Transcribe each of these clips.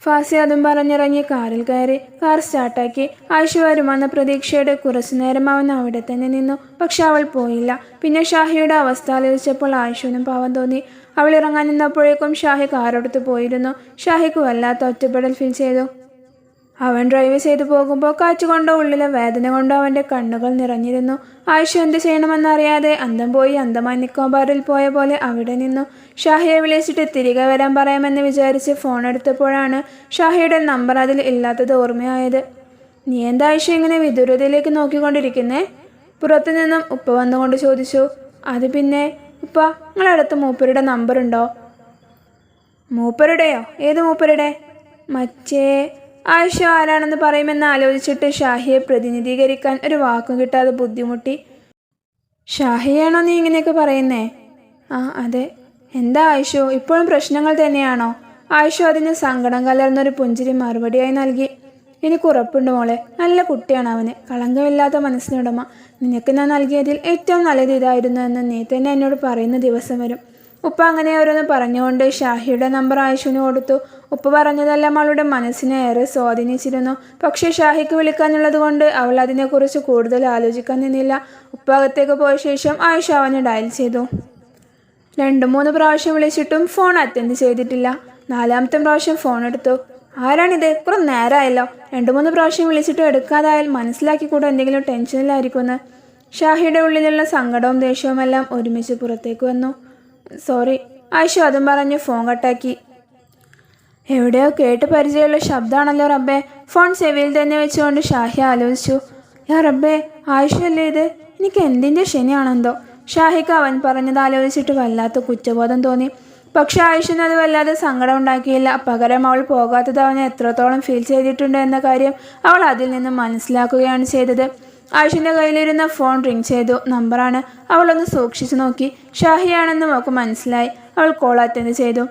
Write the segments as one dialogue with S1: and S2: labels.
S1: ഫാസി അതും പറഞ്ഞിറങ്ങി കാറിൽ കയറി. കാർ സ്റ്റാർട്ടാക്കി. ആയിഷ വരുമെന്ന പ്രതീക്ഷയോടെ കുറച്ചു നേരം അവൻ അവിടെ തന്നെ നിന്നു. പക്ഷെ അവൾ പോയില്ല. പിന്നെ ഷാഹിയുടെ അവസ്ഥ ആലോചിച്ചപ്പോൾ ആയിഷനും പാവം തോന്നി. അവൾ ഇറങ്ങാൻ നിന്നപ്പോഴേക്കും ഷാഹി കാറെടുത്ത് പോയിരുന്നു. ഷാഹിക്ക് വല്ലാത്ത ഒറ്റപ്പെടൽ ഫീൽ ചെയ്തു. അവൻ ഡ്രൈവ് ചെയ്തു പോകുമ്പോൾ കാറ്റുകൊണ്ടോ ഉള്ളിലെ വേദന കൊണ്ടോ അവൻ്റെ കണ്ണുകൾ നിറഞ്ഞിരുന്നു. ആയിഷ എന്ത് ചെയ്യണമെന്നറിയാതെ അന്തം പോയി അന്തമായി നിക്കോബാറിൽ പോയ പോലെ അവിടെ നിന്നു. ഷാഹിയെ വിളിച്ചിട്ട് തിരികെ വരാൻ പറയാമെന്ന് വിചാരിച്ച് ഫോൺ എടുത്തപ്പോഴാണ് ഷാഹിയുടെ നമ്പർ അതിൽ ഇല്ലാത്തത് ഓർമ്മയായത്. നീ എന്താ ആയിഷ ഇങ്ങനെ വിദൂരതയിലേക്ക് നോക്കിക്കൊണ്ടിരിക്കുന്നേ? പുറത്തു നിന്നും ഉപ്പ വന്നുകൊണ്ട് ചോദിച്ചു. അത് പിന്നെ ഉപ്പ, നിങ്ങളടുത്ത് മൂപ്പരുടെ നമ്പർ ഉണ്ടോ? മൂപ്പരുടെയോ? ഏത് മൂപ്പരുടെ? മറ്റേ ആയിഷ ആരാണെന്ന് പറയുമെന്ന് ആലോചിച്ചിട്ട് ഷാഹിയെ പ്രതിനിധീകരിക്കാൻ ഒരു വാക്കും കിട്ടാതെ ബുദ്ധിമുട്ടി. ഷാഹിയാണോ നീ ഇങ്ങനെയൊക്കെ പറയുന്നേ? ആ അതെ. എന്താ ആയിഷു, ഇപ്പോഴും പ്രശ്നങ്ങൾ തന്നെയാണോ? ആയിഷു അതിന് സങ്കടം കലർന്നൊരു പുഞ്ചിരി മറുപടിയായി നൽകി. എനിക്ക് ഉറപ്പുണ്ട് മോളെ, നല്ല കുട്ടിയാണ് അവന്, കളങ്കമില്ലാത്ത മനസ്സിനുടമ. നിനക്ക് ഞാൻ നൽകിയതിൽ ഏറ്റവും നല്ലത് ഇതായിരുന്നു എന്ന് നീ തന്നെ എന്നോട് പറയുന്ന ദിവസം വരും. ഉപ്പ അങ്ങനെ ഓരോന്ന് പറഞ്ഞുകൊണ്ട് ഷാഹിയുടെ നമ്പർ ആയിഷുവിന് കൊടുത്തു. ഉപ്പ പറഞ്ഞതെല്ലാം അവളുടെ മനസ്സിനെ ഏറെ സ്വാധീനിച്ചിരുന്നു. പക്ഷേ ഷാഹിക്ക് വിളിക്കാനുള്ളത് കൊണ്ട് അവൾ അതിനെക്കുറിച്ച് കൂടുതൽ ആലോചിക്കാൻ നിന്നില്ല. ഉപ്പ അകത്തേക്ക് പോയ ശേഷം ആയിഷ അവന് ഡയൽ ചെയ്തു. 2-3 പ്രാവശ്യം വിളിച്ചിട്ടും ഫോൺ അറ്റൻഡ് ചെയ്തിട്ടില്ല. 4ാമത്തെ പ്രാവശ്യം ഫോൺ എടുത്തു. ആരാണിത്? കുറെ നേരമായല്ലോ. 2-3 പ്രാവശ്യം വിളിച്ചിട്ടും എടുക്കാതായാൽ മനസ്സിലാക്കിക്കൂടെ എന്തെങ്കിലും ടെൻഷനിലായിരിക്കുമെന്ന്. ഷാഹിയുടെ ഉള്ളിലുള്ള സങ്കടവും ദേഷ്യവും എല്ലാം ഒരുമിച്ച് പുറത്തേക്ക് വന്നു. സോറി. ആയിഷ അതും പറഞ്ഞ് ഫോൺ കട്ടാക്കി. എവിടെയോ കേട്ട് പരിചയമുള്ള ശബ്ദമാണല്ലോ റബ്ബേ. ഫോൺ ചെവിയിൽ തന്നെ വെച്ചുകൊണ്ട് ഷാഹി ആലോചിച്ചു. യാ റബ്ബേ, ആയിഷല്ലേ ഇത്? എനിക്ക് എന്തിൻ്റെ ശനിയാണെന്തോ. ഷാഹിക്ക് അവൻ പറഞ്ഞത് ആലോചിച്ചിട്ട് വല്ലാത്ത കുറ്റബോധം തോന്നി. പക്ഷെ ആയിഷന് അത് വല്ലാതെ സങ്കടം ഉണ്ടാക്കിയില്ല. പകരം അവൾ പോകാത്തത് അവനെ എത്രത്തോളം ഫീൽ ചെയ്തിട്ടുണ്ട് എന്ന കാര്യം അവൾ അതിൽ നിന്ന് മനസ്സിലാക്കുകയാണ് ചെയ്തത്. ആയിഷൻ്റെ കയ്യിലിരുന്ന ഫോൺ റിങ് ചെയ്തു. നമ്പറാണ്. അവളൊന്ന് സൂക്ഷിച്ചു നോക്കി. ഷാഹിയാണെന്നും അവൾക്ക് മനസ്സിലായി. അവൾ കോൾ അറ്റൻഡ് ചെയ്തു.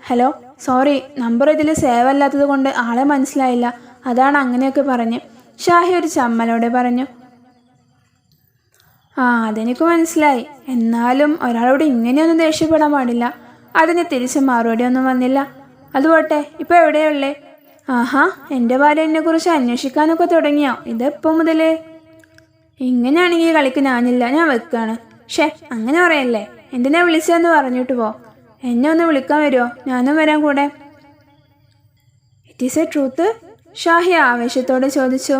S1: ഹലോ, സോറി, നമ്പർ ഇതിൽ സേവ് അല്ലാത്തത് കൊണ്ട് ആളെ മനസ്സിലായില്ല, അതാണ് അങ്ങനെയൊക്കെ പറഞ്ഞ്. ഷാഹി ഒരു ചമ്മലോടെ പറഞ്ഞു. ആ, അതെനിക്ക് മനസ്സിലായി. എന്നാലും ഒരാളോട് ഇങ്ങനെയൊന്നും ദേഷ്യപ്പെടാൻ പാടില്ല. അതിന് തിരിച്ച് മറുപടിയൊന്നും വന്നില്ല. അതുപോട്ടെ, ഇപ്പോൾ എവിടെയുള്ളേ? ആഹാ, എൻ്റെ ഭാര്യ എന്നെക്കുറിച്ച് അന്വേഷിക്കാനൊക്കെ തുടങ്ങിയോ? ഇതെപ്പോൾ മുതലേ? ഇങ്ങനെയാണെങ്കിൽ കളിക്ക് ഞാനില്ല, ഞാൻ വെക്കാണ്. ഷേ, അങ്ങനെ പറയല്ലേ. എന്തിനാ വിളിച്ചതെന്ന് പറഞ്ഞിട്ട് പോ. എന്നെ ഒന്ന് വിളിക്കാൻ വരുമോ? ഞാനും വരാൻ കൂടെ. It is A truth? Shahi ആവേശത്തോടെ ചോദിച്ചു.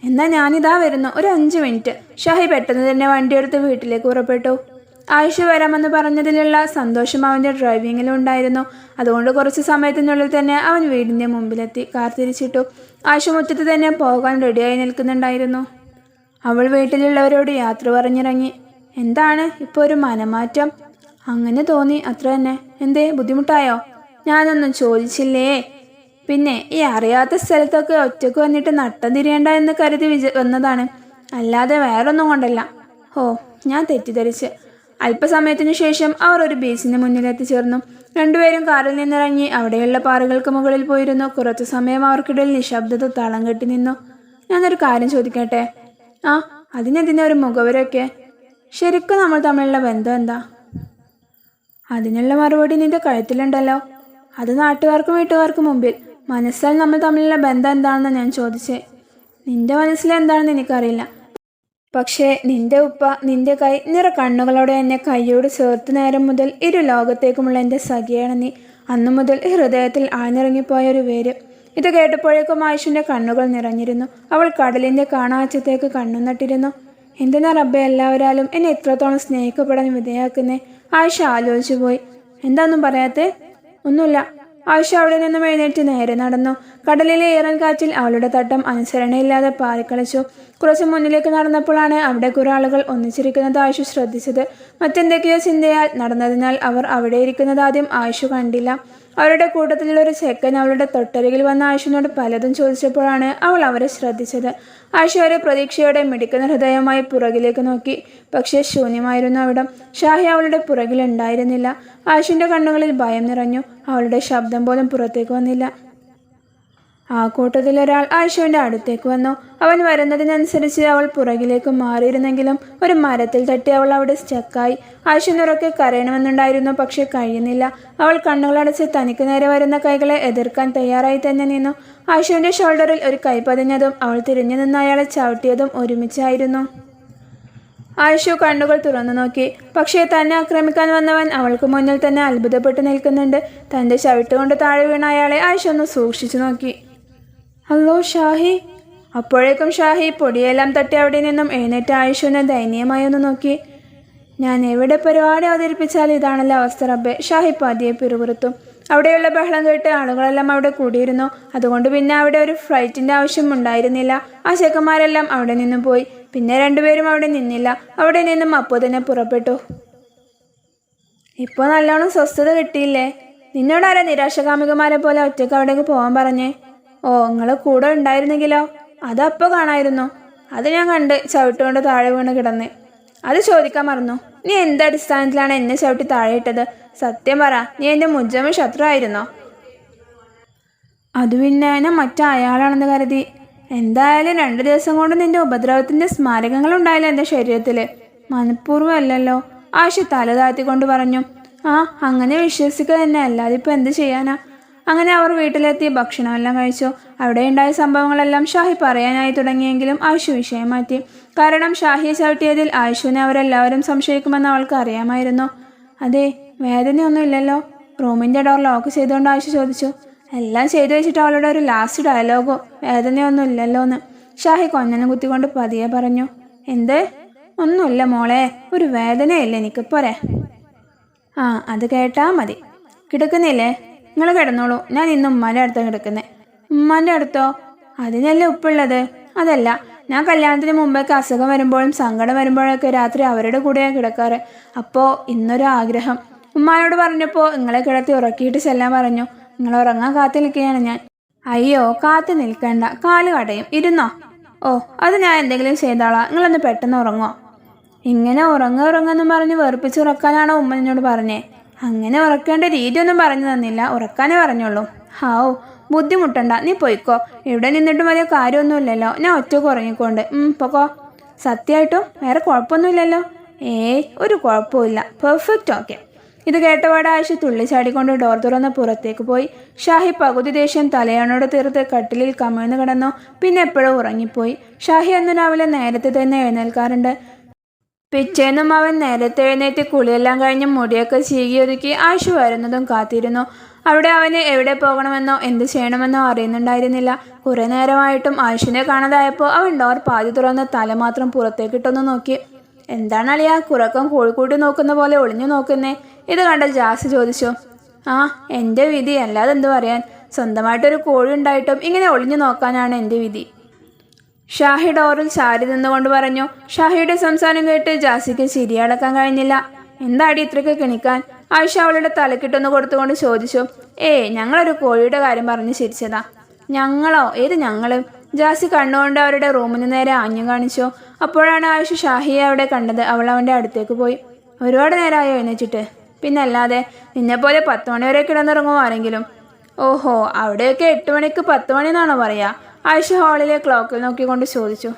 S1: എന്നാൽ ഞാനിതാ വരുന്നു, ഒരു 5 മിനിറ്റ്. ഷാഹി പെട്ടെന്ന് തന്നെ വണ്ടിയെടുത്ത് വീട്ടിലേക്ക് പുറപ്പെട്ടു. ആയിഷ വരാമെന്ന് പറഞ്ഞതിലുള്ള സന്തോഷം അവൻ്റെ ഡ്രൈവിങ്ങിലും ഉണ്ടായിരുന്നു. അതുകൊണ്ട് കുറച്ച് സമയത്തിനുള്ളിൽ തന്നെ അവൻ വീടിൻ്റെ മുമ്പിലെത്തി. കാർ തിരിച്ചിട്ടു. ആയിഷ മുറ്റത്ത് തന്നെ പോകാൻ റെഡിയായി നിൽക്കുന്നുണ്ടായിരുന്നു. അവൾ വീട്ടിലുള്ളവരോട് യാത്ര പറഞ്ഞിറങ്ങി. എന്താണ് ഇപ്പോൾ ഒരു മനമാറ്റം? അങ്ങനെ തോന്നി, അത്ര തന്നെ. എന്തേ, ബുദ്ധിമുട്ടായോ? ഞാനൊന്നും ചോദിച്ചില്ലേ. പിന്നെ ഈ അറിയാത്ത സ്ഥലത്തൊക്കെ ഒറ്റയ്ക്ക് വന്നിട്ട് നട്ടം തിരിയേണ്ട എന്ന് കരുതി വന്നതാണ്, അല്ലാതെ വേറൊന്നും കൊണ്ടല്ല. ഓ, ഞാൻ തെറ്റിദ്ധരിച്ച്. അല്പസമയത്തിനു ശേഷം അവർ ഒരു ബീച്ചിന് മുന്നിലെത്തിച്ചേർന്നു. രണ്ടുപേരും കാറിൽ നിന്നിറങ്ങി അവിടെയുള്ള പാറകൾക്ക് മുകളിൽ പോയിരുന്നു. കുറച്ചു സമയം അവർക്കിടയിൽ നിശബ്ദത തളം കെട്ടി നിന്നു. ഞാനൊരു കാര്യം ചോദിക്കട്ടെ? ആ, അതിനെതിനെ ഒരു മുഖവരൊക്കെ. ശരിക്കും നമ്മൾ തമ്മിലുള്ള ബന്ധം എന്താ? അതിനുള്ള മറുപടി നിന്റെ കഴുത്തിലുണ്ടല്ലോ. അത് നാട്ടുകാർക്കും വീട്ടുകാർക്കും മുമ്പിൽ. മനസ്സിൽ നമ്മൾ തമ്മിലുള്ള ബന്ധം എന്താണെന്ന് ഞാൻ ചോദിച്ചേ. നിന്റെ മനസ്സിലെന്താണെന്ന് എനിക്കറിയില്ല. പക്ഷേ നിന്റെ ഉപ്പ നിന്റെ കൈ നിറ കണ്ണുകളോടെ എന്നെ കൈയോട് ചേർത്ത് നേരം മുതൽ ഇരു ലോകത്തേക്കുമുള്ള എൻ്റെ സഖിയാണ് നീ. അന്നു മുതൽ ഹൃദയത്തിൽ ആഴ്ന്നിറങ്ങിപ്പോയൊരു വേര്. ഇത് കേട്ടപ്പോഴേക്കും ആയിഷൻ്റെ കണ്ണുകൾ നിറഞ്ഞിരുന്നു. അവൾ കടലിൻ്റെ കാണാച്ചത്തേക്ക് കണ്ണു നട്ടിരുന്നു. എന്തിനാ റബ്ബെ എല്ലാവരാലും എന്നെ എത്രത്തോളം സ്നേഹിക്കപ്പെടാൻ വിധേയാക്കുന്നേ? ആയിഷ ആലോചിച്ചു പോയി. എന്താന്നും പറയാത്തേ? ഒന്നുമില്ല. ആയിഷ അവിടെ നിന്നും എഴുന്നേറ്റ് നേരെ നടന്നു. കടലിലെ ഈറൻ കാറ്റിൽ അവളുടെ തട്ടം അനുസരണയില്ലാതെ പാറിക്കളിച്ചു. കുറച്ച് മുന്നിലേക്ക് നടന്നപ്പോഴാണ് അവിടെ കുറെ ആളുകൾ ഒന്നിച്ചിരിക്കുന്നത് ആയിഷ ശ്രദ്ധിച്ചത്. മറ്റെന്തൊക്കെയോ ചിന്തയാൽ നടന്നതിനാൽ അവർ അവിടെ ഇരിക്കുന്നത് ആദ്യം ആയിഷ കണ്ടില്ല. അവരുടെ കൂട്ടത്തിലുള്ള ഒരു ചെക്കൻ അവളുടെ തൊട്ടരികിൽ വന്ന ആയിഷയോട് പലതും ചോദിച്ചപ്പോഴാണ് അവൾ അവരെ ശ്രദ്ധിച്ചത്. ആയിഷ ഒരു പ്രതീക്ഷയോടെ മിടിക്കുന്ന ഹൃദയമായി പുറകിലേക്ക് നോക്കി. പക്ഷേ ശൂന്യമായിരുന്നു അവിടം. ഷാഹി അവളുടെ പുറകിലുണ്ടായിരുന്നില്ല. ആയിഷയുടെ കണ്ണുകളിൽ ഭയം നിറഞ്ഞു. അവളുടെ ശബ്ദം പോലും പുറത്തേക്ക് വന്നില്ല. ആ കൂട്ടത്തിലൊരാൾ ആയിഷയുടെ അടുത്തേക്ക് വന്നു. അവൻ വരുന്നതിനനുസരിച്ച് അവൾ പുറകിലേക്ക് മാറിയിരുന്നെങ്കിലും ഒരു മരത്തിൽ തട്ടി അവൾ അവിടെ സ്റ്റക്കായി. ആയിഷ നിറക്കെ കരയണമെന്നുണ്ടായിരുന്നു, പക്ഷെ കഴിയുന്നില്ല. അവൾ കണ്ണുകളടച്ച് തനിക്ക് നേരെ വരുന്ന കൈകളെ എതിർക്കാൻ തയ്യാറായി തന്നെ നിന്നു. ആയിഷയുടെ ഷോൾഡറിൽ ഒരു കൈ പതിഞ്ഞതും അവൾ തിരിഞ്ഞു നിന്ന് അയാളെ ചവിട്ടിയതും ഒരുമിച്ചായിരുന്നു. ആയിഷു കണ്ണുകൾ തുറന്നു നോക്കി. പക്ഷേ തന്നെ ആക്രമിക്കാൻ വന്നവൻ അവൾക്ക് മുന്നിൽ തന്നെ അത്ഭുതപ്പെട്ട് നിൽക്കുന്നുണ്ട്. തൻ്റെ ചവിട്ടുകൊണ്ട് താഴെ വീണ അയാളെ ആയിഷ ഒന്ന് സൂക്ഷിച്ചു നോക്കി. അല്ലോ ഷാഹി! അപ്പോഴേക്കും ഷാഹി പൊടിയെല്ലാം തട്ടി അവിടെ നിന്നും എഴുന്നേറ്റ് ആയിഷുവിനെ ദയനീയമായി ഒന്ന് നോക്കി. ഞാൻ എവിടെ പരിപാടി അവതരിപ്പിച്ചാൽ ഇതാണല്ലോ അവസ്ഥ റബ്ബെ, ഷാഹി പതിയെ പിറുപിറുത്തു. അവിടെയുള്ള ബഹളം കേട്ട് ആളുകളെല്ലാം അവിടെ കൂടിയിരുന്നു. അതുകൊണ്ട് പിന്നെ അവിടെ ഒരു ഫ്ലൈറ്റിൻ്റെ ആവശ്യം ഉണ്ടായിരുന്നില്ല. ആ ചെക്കന്മാരെല്ലാം അവിടെ നിന്നും പോയി. പിന്നെ രണ്ടുപേരും അവിടെ നിന്നില്ല. അവിടെ നിന്നും അപ്പോൾ തന്നെ പുറപ്പെട്ടു. ഇപ്പോൾ നല്ലോണം സ്വസ്ഥത കിട്ടിയില്ലേ? നിന്നോടാരാ നിരാശകാമികമാരെ പോലെ ഒറ്റയ്ക്ക് അവിടേക്ക് പോകാൻ പറഞ്ഞേ? ഓ, നിങ്ങൾ കൂടെ ഉണ്ടായിരുന്നെങ്കിലോ? അതപ്പോൾ കാണായിരുന്നു. അത് ഞാൻ കണ്ട് ചവിട്ടുകൊണ്ട് താഴെ വീണ് കിടന്ന്. അത് ചോദിക്കാൻ മറന്നു. നീ എന്തടിസ്ഥാനത്തിലാണ് എന്നെ ചവിട്ടി താഴെ ഇട്ടത്? സത്യം പറ, നീ എൻ്റെ മുജ്ജമ ശത്രു ആയിരുന്നോ? അത് പിന്നെ ഞാൻ മറ്റയാളാണെന്ന് കരുതി. എന്തായാലും 2 ദിവസം കൊണ്ട് നിന്റെ ഉപദ്രവത്തിൻ്റെ സ്മാരകങ്ങൾ ഉണ്ടായില്ല എൻ്റെ ശരീരത്തിൽ. മനഃപൂർവ്വം അല്ലല്ലോ, ആയിഷ തല താഴ്ത്തിക്കൊണ്ട് പറഞ്ഞു. ആ, അങ്ങനെ വിശ്വസിക്കുക തന്നെ, അല്ലാതെ ഇപ്പം എന്ത് ചെയ്യാനാ? അങ്ങനെ അവർ വീട്ടിലെത്തി ഭക്ഷണമെല്ലാം കഴിച്ചു. അവിടെ ഉണ്ടായ സംഭവങ്ങളെല്ലാം ഷാഹി പറയാനായി തുടങ്ങിയെങ്കിലും ആയിഷു വിഷയം മാറ്റി. കാരണം ഷാഹിയെ ചവിട്ടിയതിൽ ആയിഷുവിനെ അവരെല്ലാവരും സംശയിക്കുമെന്ന് അവൾക്ക് അറിയാമായിരുന്നു. അതെ, വേദനയൊന്നും ഇല്ലല്ലോ? റൂമിൻ്റെ ഡോർ ലോക്ക് ചെയ്തുകൊണ്ട് ആയിഷ ചോദിച്ചു. എല്ലാം ചെയ്തു വെച്ചിട്ട് അവളുടെ ഒരു ലാസ്റ്റ് ഡയലോഗോ വേദനയൊന്നും ഇല്ലല്ലോ എന്ന് ഷാഹി കൊഞ്ഞനം കുത്തിക്കൊണ്ട് പതിയെ പറഞ്ഞു. എന്ത്? ഒന്നുമില്ല മോളെ, ഒരു വേദനയില്ല എനിക്ക്, പോരെ? ആ, അത് കേട്ടാ മതി. കിടക്കുന്നില്ലേ? നിങ്ങൾ കിടന്നോളൂ, ഞാൻ ഇന്ന് ഉമ്മാൻ്റെ അടുത്താണ് കിടക്കുന്നത്. ഉമ്മാൻ്റെ അടുത്തോ? അതിനല്ലേ ഉപ്പുള്ളത്? അതല്ല, ഞാൻ കല്യാണത്തിന് മുമ്പൊക്കെ അസുഖം വരുമ്പോഴും സങ്കടം വരുമ്പോഴൊക്കെ രാത്രി അവരുടെ കൂടെയാണ് കിടക്കാറ്. അപ്പോൾ ഇന്നൊരു ആഗ്രഹം ഉമ്മാനോട് പറഞ്ഞപ്പോൾ നിങ്ങളെ കിടത്തി ഉറക്കിയിട്ട് ചെല്ലാൻ പറഞ്ഞു. നിങ്ങൾ ഉറങ്ങാൻ കാത്തു നിൽക്കുകയാണ് ഞാൻ. അയ്യോ, കാത്തു നിൽക്കണ്ട, കാല് കടയും, ഇരുന്നോ. ഓ, അത് ഞാൻ എന്തെങ്കിലും ചെയ്തോളാം, നിങ്ങളൊന്ന് പെട്ടെന്ന് ഉറങ്ങോ. ഇങ്ങനെ ഉറങ്ങുമെന്ന് പറഞ്ഞ് വെറുപ്പിച്ച് ഉറക്കാനാണോ ഉമ്മ എന്നോട് പറഞ്ഞേ? അങ്ങനെ ഉറക്കേണ്ട രീതിയൊന്നും പറഞ്ഞു തന്നില്ല, ഉറക്കാനേ പറഞ്ഞുള്ളൂ. ഹാവൂ, ബുദ്ധിമുട്ടണ്ട, നീ പോയിക്കോ. ഇവിടെ നിന്നിട്ടും വലിയ കാര്യമൊന്നുമില്ലല്ലോ, ഞാൻ ഒറ്റക്ക് ഉറങ്ങിക്കൊണ്ട്. പൊക്കോ. സത്യമായിട്ടും വേറെ കുഴപ്പമൊന്നുമില്ലല്ലോ? ഏയ്, ഒരു കുഴപ്പമില്ല, പെർഫെക്റ്റ്, ഓക്കെ. ഇത് കേട്ടപാട് ആയിഷ തുള്ളിച്ചാടിക്കൊണ്ട് ഡോർ തുറന്ന് പുറത്തേക്ക് പോയി. ഷാഹി പകുതി ദേഷ്യം തലയാണോട് തീർത്ത് കട്ടിലിൽ കമിഴ്ന്നു കിടന്നു. പിന്നെ എപ്പോഴും ഉറങ്ങിപ്പോയി. ഷാഹി അന്ന് രാവിലെ നേരത്തെ തന്നെ എഴുന്നേൽക്കാറുണ്ട്. പിറ്റേന്നും അവൻ നേരത്തെ എഴുന്നേറ്റ് കുളിയെല്ലാം കഴിഞ്ഞ് മുടിയൊക്കെ ചീകിയൊതുക്കി ആയിഷ വരുന്നതും കാത്തിരുന്നു. അവിടെ അവന് എവിടെ പോകണമെന്നോ എന്ത് ചെയ്യണമെന്നോ അറിയുന്നുണ്ടായിരുന്നില്ല. കുറേ നേരമായിട്ടും ആയിഷിനെ കാണാതായപ്പോൾ അവൻ ഡോർ പാതി തുറന്ന് തല മാത്രം പുറത്തേക്കിട്ടൊന്ന് നോക്കി. എന്താണ് അളിയാ, കുറക്കം കോഴിക്കൂട്ടി നോക്കുന്ന പോലെ ഒളിഞ്ഞു നോക്കുന്നേ? ഇത് കണ്ട ജാസി ചോദിച്ചു. ആ, എൻ്റെ വിധി, അല്ലാതെ എന്തു പറയാൻ. സ്വന്തമായിട്ടൊരു കോഴി ഉണ്ടായിട്ടും ഇങ്ങനെ ഒളിഞ്ഞു നോക്കാനാണ് എൻ്റെ വിധി. ഷാഹി ഡോറിൽ ചാരി നിന്നുകൊണ്ട് പറഞ്ഞു. ഷാഹിയുടെ സംസാരം കേട്ട് ജാസിക്ക് ചിരിയടക്കാൻ കഴിഞ്ഞില്ല. എന്താടി ഇത്രയ്ക്ക് കിണിക്കാൻ? ആയിഷ അവളുടെ തലക്കിട്ടൊന്ന് കൊടുത്തുകൊണ്ട് ചോദിച്ചു. ഞങ്ങളൊരു കോഴിയുടെ കാര്യം പറഞ്ഞ് ചിരിച്ചതാ. ഞങ്ങളോ? ഏത് ഞങ്ങള്? ജാസി കണ്ണുകൊണ്ട് അവരുടെ റൂമിന് നേരെ ആഞ്ഞു കാണിച്ചു. അപ്പോഴാണ് ആയിഷ ഷാഹിയെ അവിടെ കണ്ടത്. അവൾ അവൻ്റെ അടുത്തേക്ക് പോയി. ഒരുപാട് നേരമായോ എഴുന്നേച്ചിട്ട്? പിന്നല്ലാതെ, നിന്നെപ്പോലെ 10 മണി വരെ കിടന്നിറങ്ങുമോ ആരെങ്കിലും? ഓഹോ, അവിടെയൊക്കെ 8 മണിക്ക് 10 മണി എന്നാണോ പറയുക? ആയിഷ ഹാളിലെ ക്ലോക്കിൽ നോക്കിക്കൊണ്ട് ചോദിച്ചു.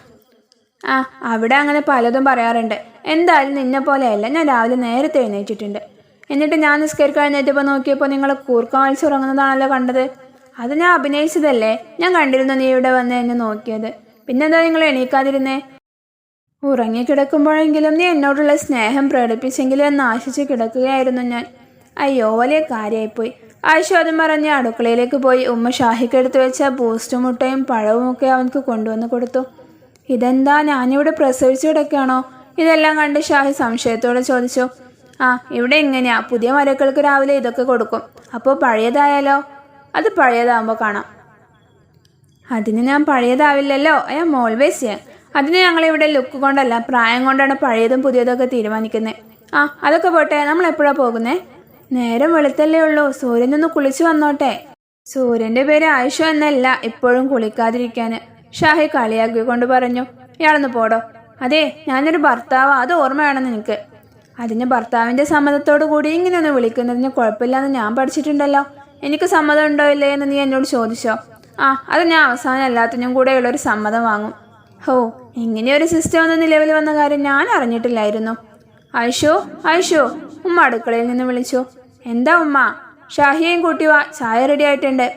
S1: ആ, അവിടെ അങ്ങനെ പലതും പറയാറുണ്ട്. എന്തായാലും നിന്നെ പോലെയല്ല, ഞാൻ രാവിലെ നേരത്തെ എഴുന്നേറ്റിട്ടുണ്ട്. എന്നിട്ട് ഞാൻ നിസ്കരിക്കാൻ എഴുന്നേറ്റപ്പോൾ നോക്കിയപ്പോൾ നിങ്ങൾ കൂർക്കം വലിച്ചുറങ്ങുന്നതാണല്ലോ കണ്ടത്. അത് ഞാൻ അഭിനയിച്ചതല്ലേ? ഞാൻ കണ്ടിരുന്നു നീ ഇവിടെ വന്ന് എന്നെ നോക്കിയത്. പിന്നെന്താ നിങ്ങൾ എണീക്കാതിരുന്നേ? ഉറങ്ങിക്കിടക്കുമ്പോഴെങ്കിലും നീ എന്നോടുള്ള സ്നേഹം പ്രകടിപ്പിച്ചെങ്കിലും എന്ന് ആശിച്ച് കിടക്കുകയായിരുന്നു ഞാൻ. അയ്യോ, വലിയ കാര്യമായിപ്പോയി. ആയിഷ അതും പറഞ്ഞ് അടുക്കളയിലേക്ക് പോയി. ഉമ്മ ഷാഹിക്ക് എടുത്തു വെച്ച ബൂസ്റ്റ് മുട്ടയും പഴവും ഒക്കെ അവനക്ക് കൊണ്ടുവന്ന് കൊടുത്തു. ഇതെന്താ, ഞാനിവിടെ പ്രസവിച്ചു കിടക്കുകയാണോ? ഇതെല്ലാം കണ്ട് ഷാഹി സംശയത്തോടെ ചോദിച്ചു. ആ, ഇവിടെ ഇങ്ങനെയാ, പുതിയ മരക്കൾക്ക് രാവിലെ ഇതൊക്കെ കൊടുക്കും. അപ്പോൾ പഴയതായാലോ? അത് പഴയതാകുമ്പോൾ കാണാം. അതിന് ഞാൻ പഴയതാവില്ലല്ലോ, ഐ ആം ഓൾവേസ് യങ്. അതിന് ഞങ്ങളിവിടെ ലുക്ക് കൊണ്ടല്ല, പ്രായം കൊണ്ടാണ് പഴയതും പുതിയതൊക്കെ തീരുമാനിക്കുന്നത്. ആ, അതൊക്കെ പോട്ടെ, നമ്മൾ എപ്പോഴാണ് പോകുന്നേ? നേരം വെളുത്തല്ലേ ഉള്ളൂ, സൂര്യനൊന്ന് കുളിച്ചു വന്നോട്ടെ. സൂര്യൻ്റെ പേര് ആയിഷ എന്നല്ല, ഇപ്പോഴും കുളിക്കാതിരിക്കാൻ, ഷാഹി കളിയാക്കിക്കൊണ്ട് പറഞ്ഞു. ഇയാളൊന്ന് പോടോ. അതെ, ഞാനൊരു ഭർത്താവാ, അത് ഓർമ്മയാണ് നിനക്ക്. അതിന് ഭർത്താവിൻ്റെ സമ്മതത്തോടു കൂടി ഇങ്ങനെയൊന്ന് വിളിക്കുന്നതിന് കുഴപ്പമില്ലെന്ന് ഞാൻ പഠിച്ചിട്ടുണ്ടല്ലോ. എനിക്ക് സമ്മതം ഉണ്ടോ ഇല്ലേ എന്ന് നീ എന്നോട് ചോദിച്ചോ? അത് ഞാൻ അവസാനം എല്ലാത്തിനും കൂടെയുള്ളൊരു സമ്മതം വാങ്ങും. ഹോ, ഇങ്ങനെയൊരു സിസ്റ്റം ഒന്ന് നിലവിൽ വന്ന കാര്യം ഞാൻ അറിഞ്ഞിട്ടില്ലായിരുന്നു. ആയിഷോ ആയിഷോ, ഉമ്മ അടുക്കളയിൽ നിന്ന് വിളിച്ചു. എന്താ ഉമ്മ? ഷാഹിയെയും കൂട്ടി വാ, ചായ റെഡി ആയിട്ടുണ്ട്.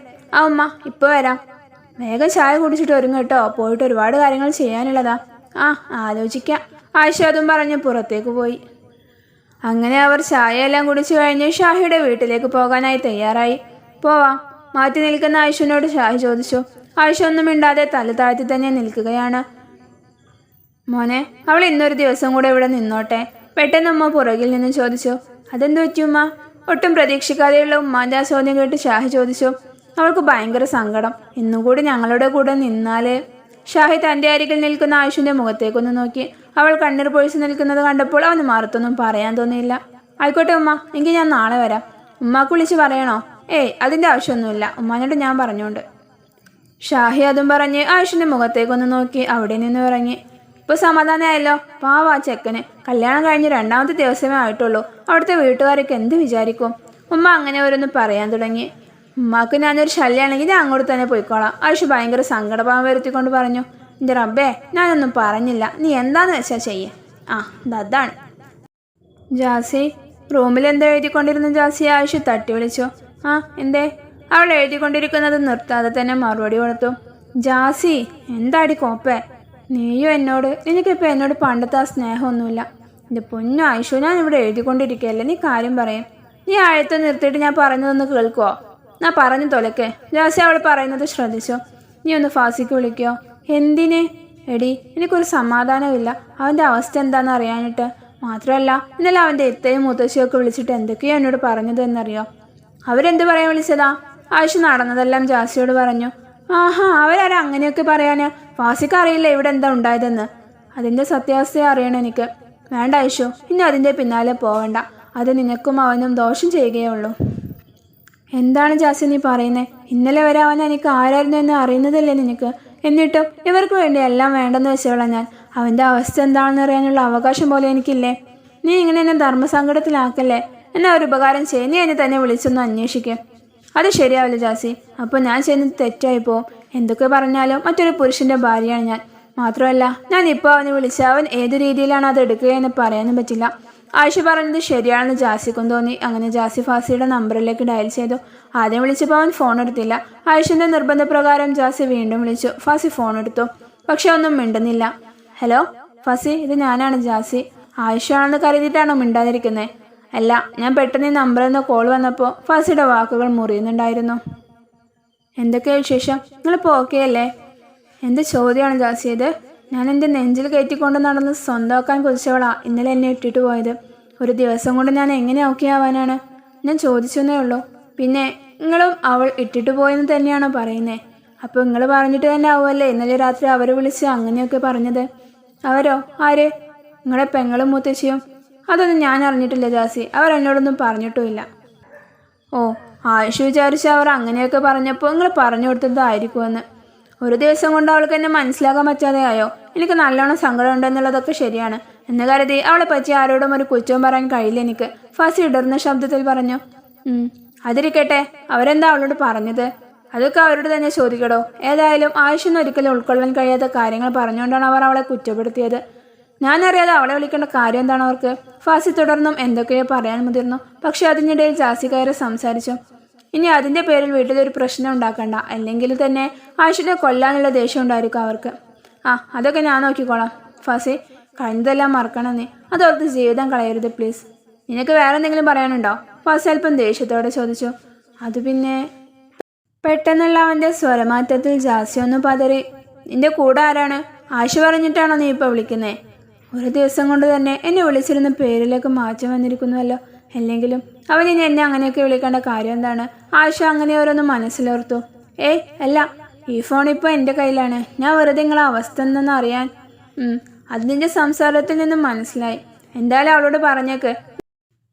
S1: ഉമ്മ ഇപ്പോൾ വരാം. വേഗം ചായ കുടിച്ചിട്ട് ഒരുങ്ങ് കേട്ടോ, പോയിട്ട് ഒരുപാട് കാര്യങ്ങൾ ചെയ്യാനുള്ളതാ. ആലോചിക്കാം. ആയിഷ അതും പറഞ്ഞ് പുറത്തേക്ക് പോയി. അങ്ങനെ അവർ ചായയെല്ലാം കുടിച്ചു കഴിഞ്ഞ് ഷാഹിയുടെ വീട്ടിലേക്ക് പോകാനായി തയ്യാറായി. പോവാം. മാറ്റി നിൽക്കുന്ന ആയിഷനോട് ഷാഹി ചോദിച്ചു. ആയിഷ ഒന്നും മിണ്ടാതെ തല താഴ്ത്തി തന്നെ നിൽക്കുകയാണ്. മോനെ, അവൾ ഇന്നൊരു ദിവസം കൂടെ ഇവിടെ നിന്നോട്ടെ. പെട്ടെന്ന് ഉമ്മ പുറകിൽ നിന്ന് ചോദിച്ചു. അതെന്തു പറ്റി ഉമ്മ? ഒട്ടും പ്രതീക്ഷിക്കാതെയുള്ള ഉമ്മാൻ്റെ ആ ചോദ്യം കേട്ട് ഷാഹി ചോദിച്ചു. അവൾക്ക് ഭയങ്കര സങ്കടം. ഇന്നും കൂടി ഞങ്ങളുടെ കൂടെ നിന്നാലേ. ഷാഹി തൻ്റെ അരികിൽ നിൽക്കുന്ന ആയിഷുവിൻ്റെ മുഖത്തേക്കൊന്ന് നോക്കി. അവൾ കണ്ണീർ പൊഴിച്ച് നിൽക്കുന്നത് കണ്ടപ്പോൾ അവന് മറുത്തൊന്നും പറയാൻ തോന്നിയില്ല. ആയിക്കോട്ടെ ഉമ്മ, എങ്കിൽ ഞാൻ നാളെ വരാം. ഉമ്മാക്ക് വിളിച്ച് പറയണോ? അതിൻ്റെ ആവശ്യമൊന്നുമില്ല, ഉമ്മാനോട് ഞാൻ പറഞ്ഞോണ്ട്. ഷാഹി അതും പറഞ്ഞ് ആയിഷിൻ്റെ മുഖത്തേക്കൊന്ന് നോക്കി അവിടെ നിന്ന് ഇറങ്ങി. ഇപ്പോൾ സമാധാനമായല്ലോ. പാവാ ചെക്കന്. കല്യാണം കഴിഞ്ഞ് 2ാമത്തെ ദിവസമേ ആയിട്ടുള്ളൂ. അവിടുത്തെ വീട്ടുകാരൊക്കെ എന്ത് വിചാരിക്കും? ഉമ്മ അങ്ങനെ ഓരോന്ന് പറയാൻ തുടങ്ങി. ഉമ്മാക്ക് ഞാനൊരു ശല്യമാണെങ്കിൽ ഞാൻ അങ്ങോട്ട് തന്നെ പോയിക്കോളാം. ആയിഷ ഭയങ്കര സങ്കടഭാവം വരുത്തിക്കൊണ്ട് പറഞ്ഞു. എൻ്റെ റബ്ബേ, ഞാനൊന്നും പറഞ്ഞില്ല, നീ എന്താന്ന് വെച്ചാൽ ചെയ്യേ. അതാണ്. ജാസി, റൂമിൽ എന്താ എഴുതിക്കൊണ്ടിരുന്നു? ജാസി ആയിഷ തട്ടി വിളിച്ചു. എന്തേ? അവൾ എഴുതിക്കൊണ്ടിരിക്കുന്നത് നിർത്താതെ തന്നെ മറുപടി കൊടുത്തു. ജാസി, എന്താടി കോപ്പേ? നീയോ നിനക്കിപ്പോൾ എന്നോട് പണ്ടത്തെ ആ സ്നേഹമൊന്നുമില്ല. എൻ്റെ പൊന്നു ആയിഷു, ഞാൻ ഇവിടെ എഴുതിക്കൊണ്ടിരിക്കുകയല്ലേ, നീ കാര്യം പറയും. നീ ആഴത്തെ നിർത്തിയിട്ട് ഞാൻ പറഞ്ഞതൊന്ന് കേൾക്കുമോ? ഞാൻ പറഞ്ഞു തൊലക്കെ. ജാസി അവൾ പറയുന്നത് ശ്രദ്ധിച്ചോ. നീ ഒന്ന് ഫാസിക്ക് വിളിക്കോ? എന്തിന്? എടി, എനിക്കൊരു സമാധാനമില്ല. അവൻ്റെ അവസ്ഥ എന്താണെന്ന് അറിയാനിട്ട്. മാത്രമല്ല, ഇന്നലെ അവൻ്റെ എത്തയും മുത്തശ്ശിയൊക്കെ വിളിച്ചിട്ട് എന്തൊക്കെയോ എന്നോട് പറഞ്ഞത് എന്നറിയോ? അവരെന്ത് പറയാൻ വിളിച്ചതാ? ആയിഷ നടന്നതെല്ലാം ജാസിയോട് പറഞ്ഞു. അവരാരും അങ്ങനെയൊക്കെ പറയാനാ? ഫാസിക്ക് അറിയില്ല ഇവിടെ എന്താ ഉണ്ടായതെന്ന്. അതിൻ്റെ സത്യാവസ്ഥയെ അറിയണം എനിക്ക്. വേണ്ട ആയിഷു, ഇനി അതിൻ്റെ പിന്നാലെ പോവണ്ട. അത് നിനക്കും അവനും ദോഷം ചെയ്യുകയേ ഉള്ളൂ. എന്താണ് ജാസി നീ പറയുന്നത്? ഇന്നലെ വരെ അവൻ എനിക്ക് ആരായിരുന്നു എന്ന് അറിയുന്നതല്ലേ നിനക്ക്? എന്നിട്ടും ഇവർക്ക് വേണ്ടി എല്ലാം വേണ്ടെന്ന് വെച്ചോളാം ഞാൻ. അവൻ്റെ അവസ്ഥ എന്താണെന്ന് അറിയാനുള്ള അവകാശം പോലെ എനിക്കില്ലേ? നീ ഇങ്ങനെ എന്നെ ധർമ്മസങ്കടത്തിലാക്കല്ലേ. എന്നാ ഒരു ഉപകാരം ചെയ്യ്, നീ എന്നെ തന്നെ വിളിച്ചൊന്ന് അന്വേഷിക്കുക. അത് ശരിയാവില്ല ജാസി. അപ്പോൾ ഞാൻ ചെയ്യുന്നത് തെറ്റായി പോവും. എന്തൊക്കെ പറഞ്ഞാലും മറ്റൊരു പുരുഷൻ്റെ ഭാര്യയാണ് ഞാൻ. മാത്രമല്ല, ഞാൻ ഇപ്പോൾ അവനെ വിളിച്ച് അവൻ ഏത് രീതിയിലാണ് അത് എടുക്കുകയെന്ന് പറയാനും പറ്റില്ല. ആയിഷ പറഞ്ഞത് ശരിയാണെന്ന് ജാസിക്കും തോന്നി. അങ്ങനെ ജാസി ഫാസിയുടെ നമ്പറിലേക്ക് ഡയൽ ചെയ്തു. ആദ്യം വിളിച്ചപ്പോൾ അവൻ ഫോൺ എടുത്തില്ല. ആയിഷൻ്റെ നിർബന്ധപ്രകാരം ജാസി വീണ്ടും വിളിച്ചു. ഫാസി ഫോൺ എടുത്തു. പക്ഷെ ഒന്നും മിണ്ടുന്നില്ല. ഹലോ ഫാസി, ഇത് ഞാനാണ് ജാസി. ആയിഷ ആണെന്ന് കരുതിയിട്ടാണോ മിണ്ടാതിരിക്കുന്നത്? അല്ല, ഞാൻ പെട്ടെന്ന് ഈ നമ്പറിൽ നിന്ന് കോൾ വന്നപ്പോൾ ഫാസിയുടെ വാക്കുകൾ മുറിയുന്നുണ്ടായിരുന്നു. എന്തൊക്കെയാണ് വിശേഷം? നിങ്ങളിപ്പോൾ ഓക്കെ അല്ലേ? എന്ത് ചോദ്യമാണ് ജാസി ഇത്? ഞാൻ എൻ്റെ നെഞ്ചിൽ കയറ്റിക്കൊണ്ട് നടന്ന് സ്വന്തമാക്കാൻ കൊതിച്ചവളാ ഇന്നലെ എന്നെ ഇട്ടിട്ട് പോയത്. ഒരു ദിവസം കൊണ്ട് ഞാൻ എങ്ങനെ ഓക്കെ ആവാനാണ്? ഞാൻ ചോദിച്ചെന്നേ ഉള്ളൂ. പിന്നെ നിങ്ങളും അവൾ ഇട്ടിട്ട് പോയെന്ന് തന്നെയാണോ പറയുന്നത്? അപ്പോൾ നിങ്ങൾ പറഞ്ഞിട്ട് തന്നെ ആവുമല്ലേ ഇന്നലെ രാത്രി അവരെ വിളിച്ച് അങ്ങനെയൊക്കെ പറഞ്ഞത്? അവരോ? ആര്? നിങ്ങളുടെ പെങ്ങളും മുത്തശ്ശിയും? അതൊന്നും ഞാൻ അറിഞ്ഞിട്ടില്ല ജാസി. അവർ എന്നോടൊന്നും പറഞ്ഞിട്ടുമില്ല. ആയിഷ വിചാരിച്ച അവർ അങ്ങനെയൊക്കെ പറഞ്ഞപ്പോൾ നിങ്ങൾ പറഞ്ഞു കൊടുത്തതായിരിക്കുമെന്ന്. ഒരു ദിവസം കൊണ്ട് അവൾക്ക് എന്നെ മനസ്സിലാക്കാൻ പറ്റാതെ ആയോ? എനിക്ക് നല്ലോണം സങ്കടം ഉണ്ടെന്നുള്ളതൊക്കെ ശരിയാണ്. എന്ന് കരുതി അവളെ പറ്റി ആരോടും ഒരു കുറ്റവും പറയാൻ കഴിയില്ല എനിക്ക്. ഫാസി ഇടർന്ന ശബ്ദത്തിൽ പറഞ്ഞു. അതിരിക്കട്ടെ, അവരെന്താ അവളോട് പറഞ്ഞത്? അതൊക്കെ അവരോട് തന്നെ ചോദിക്കടോ. ഏതായാലും ആയിഷൊന്നും ഒരിക്കലും ഉൾക്കൊള്ളാൻ കഴിയാത്ത കാര്യങ്ങൾ പറഞ്ഞുകൊണ്ടാണ് അവർ അവളെ കുറ്റപ്പെടുത്തിയത്. ഞാനറിയാതെ അവളെ വിളിക്കേണ്ട കാര്യം എന്താണ് അവർക്ക്? ഫാസി തുടർന്നും എന്തൊക്കെയോ പറയാൻ മുതിർന്നു. പക്ഷെ അതിനിടയിൽ ജാസി കയറി സംസാരിച്ചു. ഇനി അതിൻ്റെ പേരിൽ വീട്ടിലൊരു പ്രശ്നം ഉണ്ടാക്കണ്ട. അല്ലെങ്കിൽ തന്നെ ആയിഷനെ കൊല്ലാനുള്ള ദേഷ്യം ഉണ്ടായിരിക്കും അവർക്ക്. അതൊക്കെ ഞാൻ നോക്കിക്കോളാം. ഫാസി, കഴിഞ്ഞതെല്ലാം മറക്കണം നീ. അതോർത്ത് ജീവിതം കളയരുത് പ്ലീസ്. നിനക്ക് വേറെ എന്തെങ്കിലും പറയാനുണ്ടോ? ഫാസി അല്പം ദേഷ്യത്തോടെ ചോദിച്ചു. അത് പിന്നെ പെട്ടെന്നുള്ള അവൻ്റെ സ്വരമാറ്റത്തിൽ ജാസി ഒന്ന് പതറി. നിന്റെ കൂടെ ആരാണ്? ആയിഷ പറഞ്ഞിട്ടാണോ നീ ഇപ്പോൾ വിളിക്കുന്നേ? ഒരു ദിവസം കൊണ്ട് തന്നെ എന്നെ വിളിച്ചിരുന്ന പേരിലേക്ക് മാറ്റം വന്നിരിക്കുന്നുവല്ലോ. അല്ലെങ്കിലും അവനിനി എന്നെ അങ്ങനെയൊക്കെ വിളിക്കേണ്ട കാര്യം എന്താണ്? ആയിഷ അങ്ങനെ ഓരോന്ന് മനസ്സിലോർത്തു. അല്ല, ഈ ഫോൺ ഇപ്പോൾ എൻ്റെ കയ്യിലാണ്. ഞാൻ വെറുതെ നിങ്ങളെ അവസ്ഥ എന്തെന്ന് അറിയാൻ. അത് നിന്റെ സംസാരത്തിൽ നിന്നും മനസ്സിലായി. എന്തായാലും അവളോട് പറഞ്ഞേക്ക്,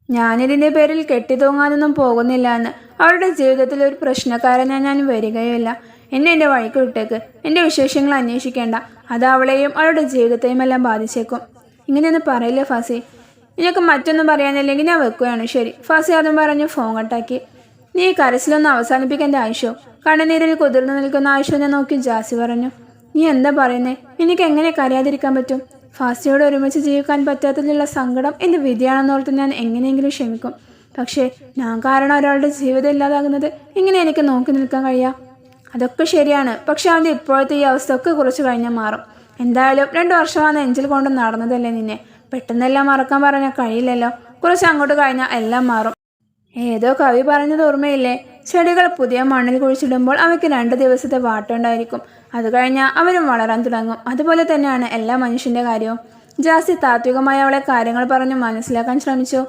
S1: ഞാനിതിൻ്റെ പേരിൽ കെട്ടിത്തൂങ്ങാനൊന്നും പോകുന്നില്ല എന്ന്. അവളുടെ ജീവിതത്തിൽ ഒരു പ്രശ്നക്കാരനായി ഞാൻ വരികയില്ല. എന്നെ എൻ്റെ വഴിക്ക് വിട്ടേക്ക്. എൻ്റെ വിശേഷങ്ങൾ അന്വേഷിക്കേണ്ട. അത് അവളെയും അവളുടെ ജീവിതത്തെയും എല്ലാം ബാധിച്ചേക്കും. ഇങ്ങനെയൊന്നും പറയില്ലേ ഫാസി. നിനക്ക് മറ്റൊന്നും പറയാനില്ലെങ്കിൽ ഞാൻ വെക്കുകയാണ്. ശരി. ഫാസി അതും പറഞ്ഞ് ഫോൺ കട്ടാക്കി. നീ കരച്ചിലൊന്നും അവസാനിപ്പിക്കേണ്ട ആയിഷോ. കണ്ണുനീരിൽ കുതിർന്നു നിൽക്കുന്ന ആയിഷുവിനെ നോക്കി ജാസി പറഞ്ഞു. നീ എന്താ പറയുന്നേ? എനിക്ക് എങ്ങനെ കരയാതിരിക്കാൻ പറ്റും? ഫാസിയോട് ഒരുമിച്ച് ജീവിക്കാൻ പറ്റാത്തതിലുള്ള സങ്കടം എൻ്റെ വിധിയാണെന്നോർത്ത് ഞാൻ എങ്ങനെയെങ്കിലും ക്ഷമിക്കും. പക്ഷേ ഞാൻ കാരണം ഒരാളുടെ ജീവിതം ഇല്ലാതാകുന്നത് എങ്ങനെ എനിക്ക് നോക്കി നിൽക്കാൻ കഴിയാം? അതൊക്കെ ശരിയാണ്. പക്ഷെ അവൻ്റെ ഇപ്പോഴത്തെ ഈ അവസ്ഥ ഒക്കെ കുറച്ച് കഴിഞ്ഞാൽ മാറും. എന്തായാലും 2 വർഷമാണ് നെഞ്ചിൽ കൊണ്ട് നടന്നതല്ലേ നിന്നെ. പെട്ടെന്നെല്ലാം മറക്കാൻ പറഞ്ഞാൽ കഴിയില്ലല്ലോ. കുറച്ച് അങ്ങോട്ട് കഴിഞ്ഞാൽ എല്ലാം മാറും. ഏതോ കവി പറഞ്ഞത് ഓർമ്മയില്ലേ? ചെടികൾ പുതിയ മണ്ണിൽ കുഴിച്ചിടുമ്പോൾ അവയ്ക്ക് 2 ദിവസത്തെ വാട്ടുണ്ടായിരിക്കും. അത് കഴിഞ്ഞാൽ അവരും വളരാൻ തുടങ്ങും. അതുപോലെ തന്നെയാണ് എല്ലാ മനുഷ്യൻ്റെ കാര്യവും. ജാസി താത്വികമായി അവളെ കാര്യങ്ങൾ പറഞ്ഞ് മനസ്സിലാക്കാൻ ശ്രമിച്ചു.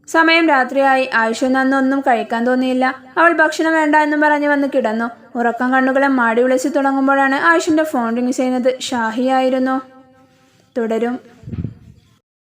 S1: സമയം രാത്രിയായി. ആയിഷുവിന് അന്നൊന്നും കഴിക്കാൻ തോന്നിയില്ല. അവൾ ഭക്ഷണം വേണ്ട എന്നും പറഞ്ഞ് വന്ന് കിടന്നു. ഉറക്കം കണ്ണുകളെ മാടി വിളിച്ചു തുടങ്ങുമ്പോഴാണ് ആയിഷുവിൻ്റെ ഫോൺ റിങ് ചെയ്യുന്നത്. ഷാഹിയായിരുന്നു. തുടരും.